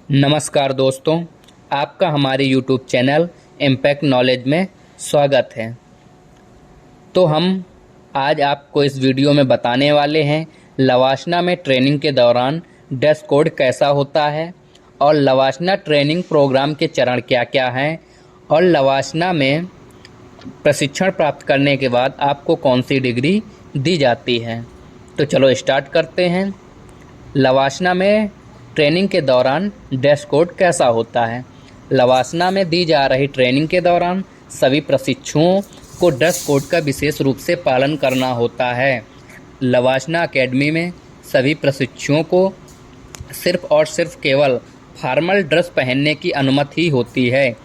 नमस्कार दोस्तों, आपका हमारे YouTube चैनल इम्पैक्ट नॉलेज में स्वागत है। तो हम आज आपको इस वीडियो में बताने वाले हैं लवाशना में ट्रेनिंग के दौरान ड्रेस कोड कैसा होता है और लवाशना ट्रेनिंग प्रोग्राम के चरण क्या क्या हैं और लवाशना में प्रशिक्षण प्राप्त करने के बाद आपको कौन सी डिग्री दी जाती है। तो चलो स्टार्ट करते हैं। लवाशना में ट्रेनिंग के दौरान ड्रेस कोड कैसा होता है। लवाशना में दी जा रही ट्रेनिंग के दौरान सभी प्रशिक्षुओं को ड्रेस कोड का विशेष रूप से पालन करना होता है। लवाशना अकेडमी में सभी प्रशिक्षुओं को सिर्फ और सिर्फ केवल फॉर्मल ड्रेस पहनने की अनुमति होती है।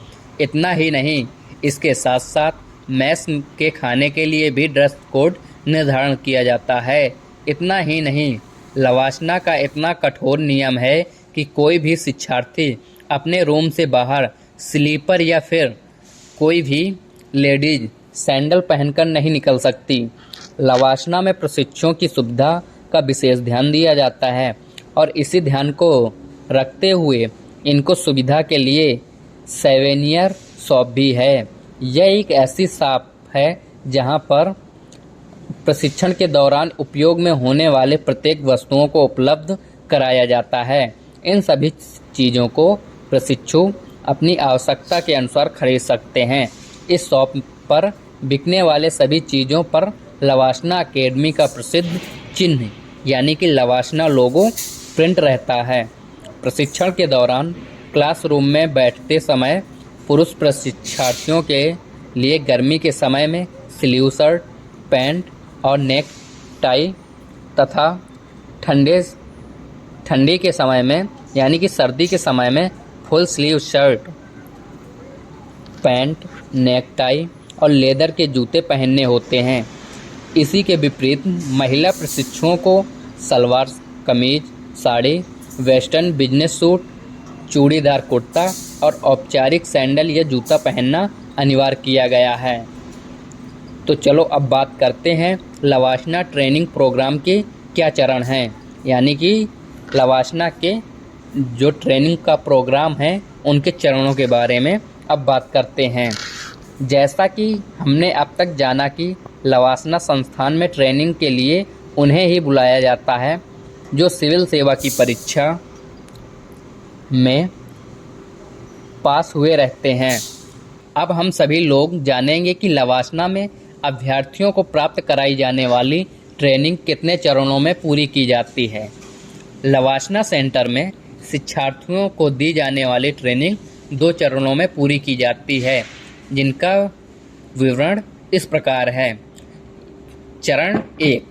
इतना ही नहीं, इसके साथ साथ मेस के खाने के लिए भी ड्रेस कोड निर्धारण किया जाता है। इतना ही नहीं, लवाशना का इतना कठोर नियम है कि कोई भी शिक्षार्थी अपने रूम से बाहर स्लीपर या फिर कोई भी लेडीज सैंडल पहनकर नहीं निकल सकती। लवाशना में प्रशिक्षुओं की सुविधा का विशेष ध्यान दिया जाता है और इसी ध्यान को रखते हुए इनको सुविधा के लिए सेवेनियर शॉप भी है। यह एक ऐसी शॉप है जहां पर प्रशिक्षण के दौरान उपयोग में होने वाले प्रत्येक वस्तुओं को उपलब्ध कराया जाता है। इन सभी चीज़ों को प्रशिक्षु अपनी आवश्यकता के अनुसार खरीद सकते हैं। इस शॉप पर बिकने वाले सभी चीज़ों पर लवाशना अकेडमी का प्रसिद्ध चिन्ह यानी कि लवाशना लोगो प्रिंट रहता है। प्रशिक्षण के दौरान क्लासरूम में बैठते समय पुरुष प्रशिक्षार्थियों के लिए गर्मी के समय में स्लीव शर्ट, पैंट और नेक टाई तथा ठंडी के समय में यानी कि सर्दी के समय में full sleeve shirt, pant, neck tie और लेदर के जूते पहनने होते हैं। इसी के विपरीत महिला प्रशिक्षुओं को salwar kameez, sari, western business suit, churidar kurta और औपचारिक सैंडल या जूता पहनना अनिवार्य किया गया है। तो चलो अब बात करते हैं लवाशना ट्रेनिंग प्रोग्राम के क्या चरण हैं, यानी कि लवाशना के जो ट्रेनिंग का प्रोग्राम है उनके चरणों के बारे में अब बात करते हैं। जैसा कि हमने अब तक जाना कि लवाशना संस्थान में ट्रेनिंग के लिए उन्हें ही बुलाया जाता है जो सिविल सेवा की परीक्षा में पास हुए रहते हैं। अब हम सभी लोग जानेंगे कि लवाशना में अभ्यर्थियों को प्राप्त कराई जाने वाली ट्रेनिंग कितने चरणों में पूरी की जाती है। लवाशना सेंटर में शिक्षार्थियों को दी जाने वाली ट्रेनिंग 2 चरणों में पूरी की जाती है, जिनका विवरण इस प्रकार है। चरण 1।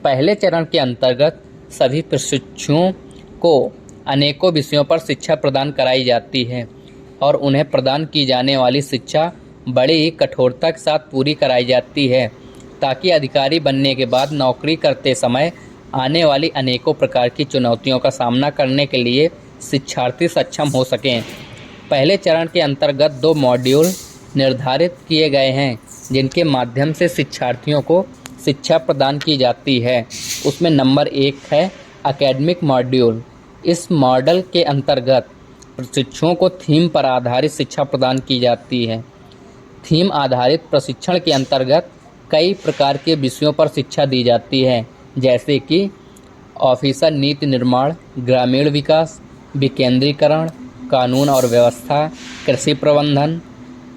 पहले चरण के अंतर्गत सभी प्रशिक्षुओं को अनेकों विषयों पर शिक्षा प्रदान कराई जाती है और उन्हें प्रदान की जाने वाली शिक्षा बड़ी ही कठोरता के साथ पूरी कराई जाती है ताकि अधिकारी बनने के बाद नौकरी करते समय आने वाली अनेकों प्रकार की चुनौतियों का सामना करने के लिए शिक्षार्थी सक्षम हो सकें। पहले चरण के अंतर्गत 2 मॉड्यूल निर्धारित किए गए हैं जिनके माध्यम से शिक्षार्थियों को शिक्षा प्रदान की जाती है। उसमें नंबर 1 है एकेडमिक मॉड्यूल। इस मॉडल के अंतर्गत प्रशिक्षुओं को थीम पर आधारित शिक्षा प्रदान की जाती है। थीम आधारित प्रशिक्षण के अंतर्गत कई प्रकार के विषयों पर शिक्षा दी जाती है, जैसे कि ऑफिसर नीति निर्माण, ग्रामीण विकास, विकेंद्रीकरण, कानून और व्यवस्था, कृषि प्रबंधन,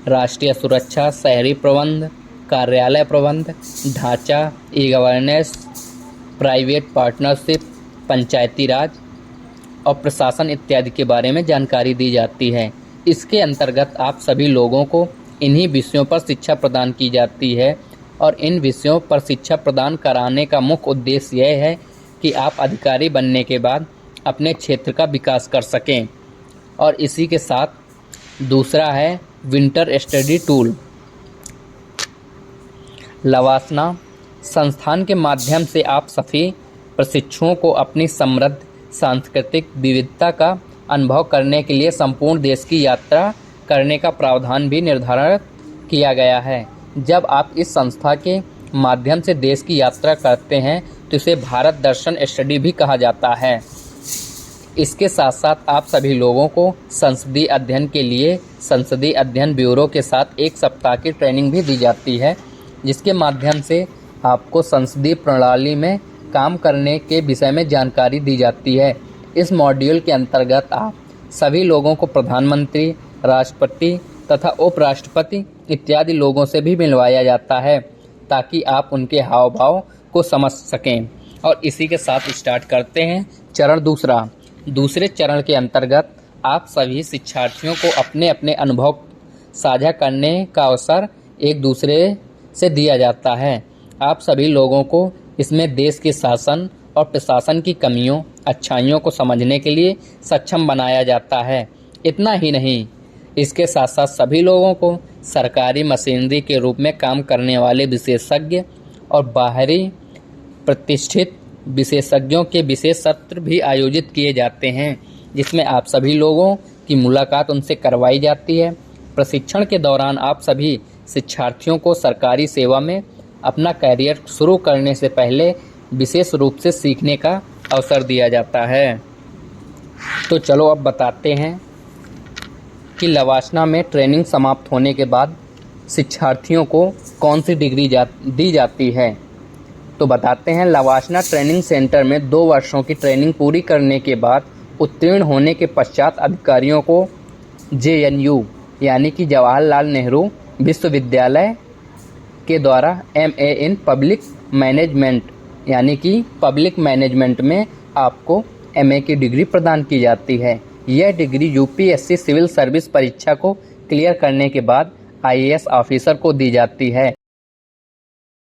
राष्ट्रीय सुरक्षा, शहरी प्रबंध, कार्यालय प्रबंध, ढांचा, ई गवर्नेंस, प्राइवेट पार्टनरशिप, पंचायती राज और प्रशासन इत्यादि के बारे में जानकारी दी जाती है। इसके अंतर्गत आप सभी लोगों को इन्हीं विषयों पर शिक्षा प्रदान की जाती है और इन विषयों पर शिक्षा प्रदान कराने का मुख्य उद्देश्य यह है कि आप अधिकारी बनने के बाद अपने क्षेत्र का विकास कर सकें। और इसी के साथ दूसरा है विंटर स्टडी टूर। लवाशना संस्थान के माध्यम से आप सभी प्रशिक्षुओं को अपनी समृद्ध सांस्कृतिक विविधता का अनुभव करने के लिए संपूर्ण देश की यात्रा करने का प्रावधान भी निर्धारित किया गया है। जब आप इस संस्था के माध्यम से देश की यात्रा करते हैं तो इसे भारत दर्शन स्टडी भी कहा जाता है। इसके साथ साथ आप सभी लोगों को संसदीय अध्ययन के लिए संसदीय अध्ययन ब्यूरो के साथ 1 सप्ताह की ट्रेनिंग भी दी जाती है, जिसके माध्यम से आपको संसदीय प्रणाली में काम करने के विषय में जानकारी दी जाती है। इस मॉड्यूल के अंतर्गत आप सभी लोगों को प्रधानमंत्री, राष्ट्रपति तथा उपराष्ट्रपति इत्यादि लोगों से भी मिलवाया जाता है, ताकि आप उनके हाव भाव को समझ सकें। और इसी के साथ स्टार्ट करते हैं चरण दूसरा। दूसरे चरण के अंतर्गत आप सभी शिक्षार्थियों को अपने अपने अनुभव साझा करने का अवसर एक दूसरे से दिया जाता है। आप सभी लोगों को इसमें देश के शासन और प्रशासन की कमियों, अच्छाइयों को समझने के लिए सक्षम बनाया जाता है। इतना ही नहीं, इसके साथ साथ सभी लोगों को सरकारी मशीनरी के रूप में काम करने वाले विशेषज्ञ और बाहरी प्रतिष्ठित विशेषज्ञों के विशेष सत्र भी आयोजित किए जाते हैं, जिसमें आप सभी लोगों की मुलाकात उनसे करवाई जाती है। प्रशिक्षण के दौरान आप सभी शिक्षार्थियों को सरकारी सेवा में अपना करियर शुरू करने से पहले विशेष रूप से सीखने का अवसर दिया जाता है। तो चलो अब बताते हैं कि लवासना में ट्रेनिंग समाप्त होने के बाद शिक्षार्थियों को कौन सी डिग्री दी जाती है। तो बताते हैं, लवासना ट्रेनिंग सेंटर में 2 वर्षों की ट्रेनिंग पूरी करने के बाद उत्तीर्ण होने के पश्चात अधिकारियों को JNU यानी कि जवाहरलाल नेहरू विश्वविद्यालय के द्वारा MA इन पब्लिक मैनेजमेंट यानी कि पब्लिक मैनेजमेंट में आपको MA की डिग्री प्रदान की जाती है। यह डिग्री UPSC सिविल सर्विस परीक्षा को क्लियर करने के बाद IAS ऑफिसर को दी जाती है।